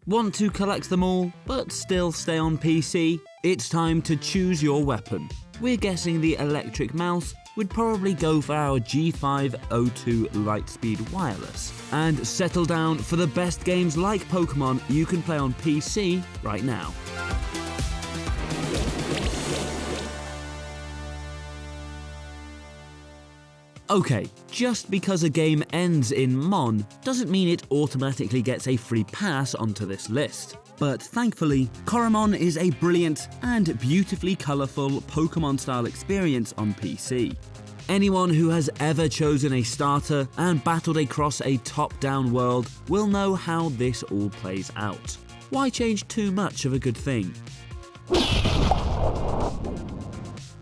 Want to collect them all, but still stay on PC? It's time to choose your weapon. We're guessing the electric mouse would probably go for our G502 Lightspeed wireless. And settle down for the best games like Pokemon you can play on PC right now. Okay, just because a game ends in Mon doesn't mean it automatically gets a free pass onto this list. But thankfully, Coromon is a brilliant and beautifully colourful Pokemon-style experience on PC. Anyone who has ever chosen a starter and battled across a top-down world will know how this all plays out. Why change too much of a good thing?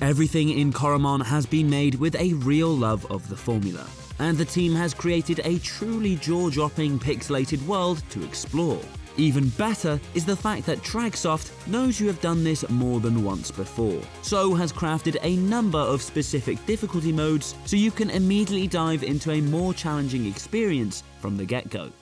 Everything in Coromon has been made with a real love of the formula, and the team has created a truly jaw-dropping pixelated world to explore. Even better is the fact that Tragsoft knows you have done this more than once before, so has crafted a number of specific difficulty modes so you can immediately dive into a more challenging experience from the get-go.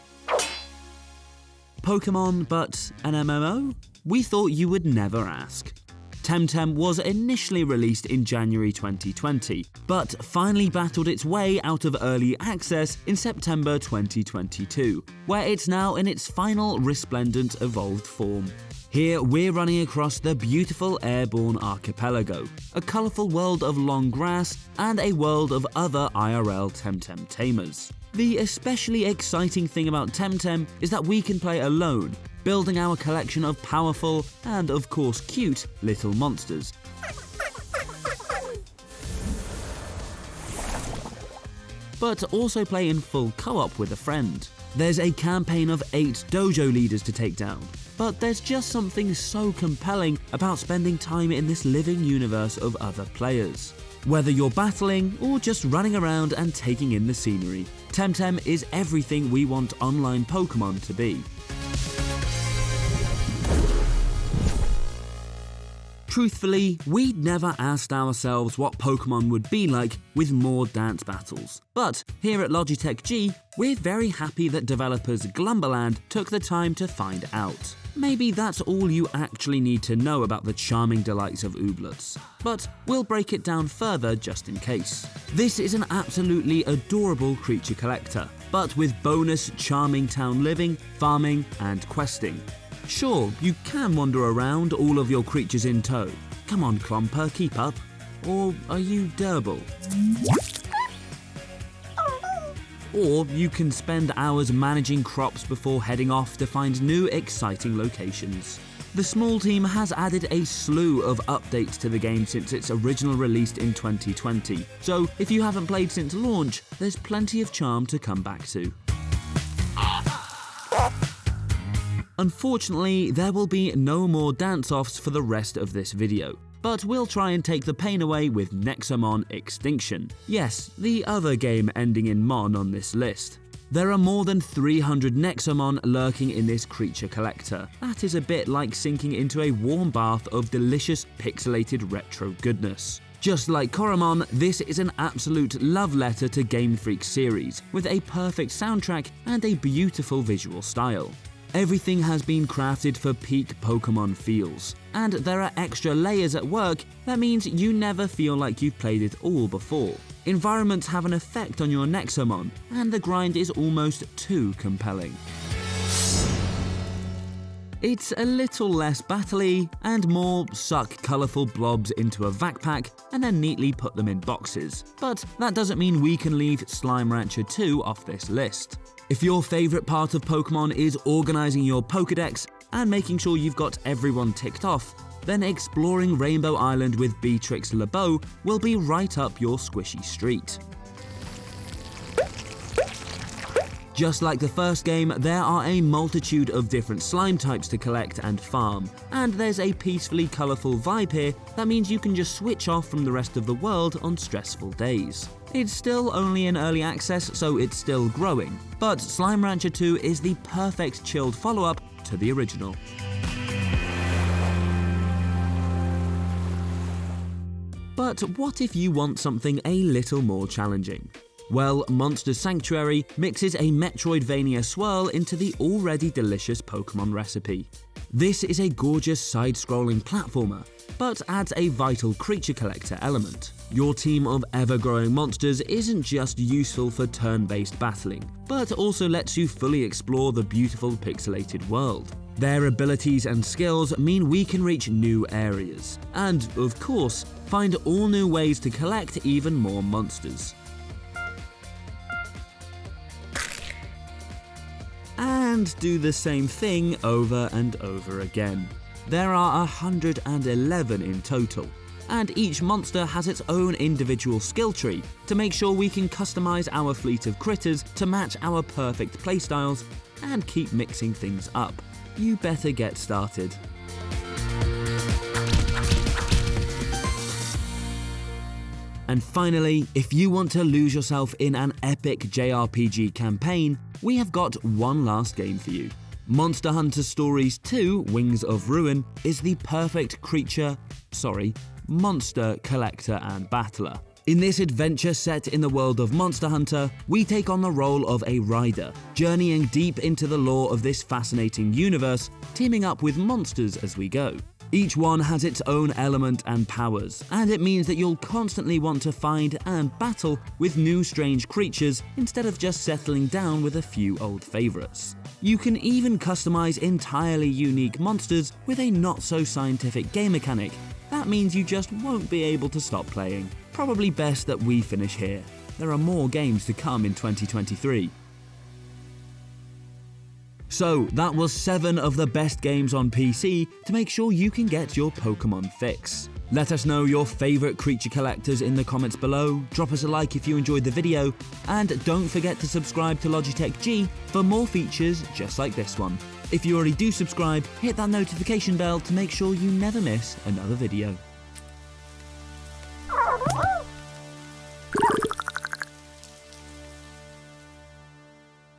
Pokemon, but an MMO? We thought you would never ask. TemTem was initially released in January 2020, but finally battled its way out of early access in September 2022, where it's now in its final resplendent evolved form. Here we're running across the beautiful airborne archipelago, a colourful world of long grass, and a world of other IRL TemTem tamers. The especially exciting thing about TemTem is that we can play alone, building our collection of powerful and of course cute little monsters. But also play in full co-op with a friend. There's a campaign of 8 dojo leaders to take down, but there's just something so compelling about spending time in this living universe of other players. Whether you're battling or just running around and taking in the scenery, TemTem is everything we want online Pokemon to be. Truthfully, we'd never asked ourselves what Pokemon would be like with more dance battles. But here at Logitech G, we're very happy that developers Glumberland took the time to find out. Maybe that's all you actually need to know about the charming delights of Ooblets, but we'll break it down further just in case. This is an absolutely adorable creature collector, but with bonus charming town living, farming, and questing. Sure, you can wander around, all of your creatures in tow. Come on, Clomper, keep up. Or are you durable? Or you can spend hours managing crops before heading off to find new exciting locations. The small team has added a slew of updates to the game since its original release in 2020, so if you haven't played since launch, there's plenty of charm to come back to. Unfortunately, there will be no more dance-offs for the rest of this video, but we'll try and take the pain away with Nexomon Extinction. Yes, the other game ending in Mon on this list. There are more than 300 Nexomon lurking in this creature collector. That is a bit like sinking into a warm bath of delicious pixelated retro goodness. Just like Coromon, this is an absolute love letter to Game Freak series, with a perfect soundtrack and a beautiful visual style. Everything has been crafted for peak Pokemon feels, and there are extra layers at work that means you never feel like you've played it all before. Environments have an effect on your Nexomon, and the grind is almost too compelling. It's a little less battle-y and more suck colourful blobs into a vac pack and then neatly put them in boxes, but that doesn't mean we can leave Slime Rancher 2 off this list. If your favourite part of Pokemon is organising your Pokédex and making sure you've got everyone ticked off, then exploring Rainbow Island with Beatrix LeBeau will be right up your squishy street. Just like the first game, there are a multitude of different slime types to collect and farm, and there's a peacefully colourful vibe here that means you can just switch off from the rest of the world on stressful days. It's still only in early access, so it's still growing, but Slime Rancher 2 is the perfect chilled follow-up to the original. But what if you want something a little more challenging? Well, Monster Sanctuary mixes a Metroidvania swirl into the already delicious Pokemon recipe. This is a gorgeous side-scrolling platformer, but adds a vital creature collector element. Your team of ever-growing monsters isn't just useful for turn-based battling, but also lets you fully explore the beautiful pixelated world. Their abilities and skills mean we can reach new areas, and, of course, find all new ways to collect even more monsters. And do the same thing over and over again. There are 111 in total, and each monster has its own individual skill tree to make sure we can customize our fleet of critters to match our perfect playstyles and keep mixing things up. You better get started. And finally, if you want to lose yourself in an epic JRPG campaign, we have got one last game for you. Monster Hunter Stories 2: Wings of Ruin is the perfect monster collector and battler. In this adventure set in the world of Monster Hunter, we take on the role of a rider, journeying deep into the lore of this fascinating universe, teaming up with monsters as we go. Each one has its own element and powers, and it means that you'll constantly want to find and battle with new strange creatures instead of just settling down with a few old favorites. You can even customize entirely unique monsters with a not-so-scientific game mechanic. That means you just won't be able to stop playing. Probably best that we finish here. There are more games to come in 2023. So that was 7 of the best games on PC to make sure you can get your Pokemon fix. Let us know your favourite creature collectors in the comments below, drop us a like if you enjoyed the video, and don't forget to subscribe to Logitech G for more features just like this one. If you already do subscribe, hit that notification bell to make sure you never miss another video.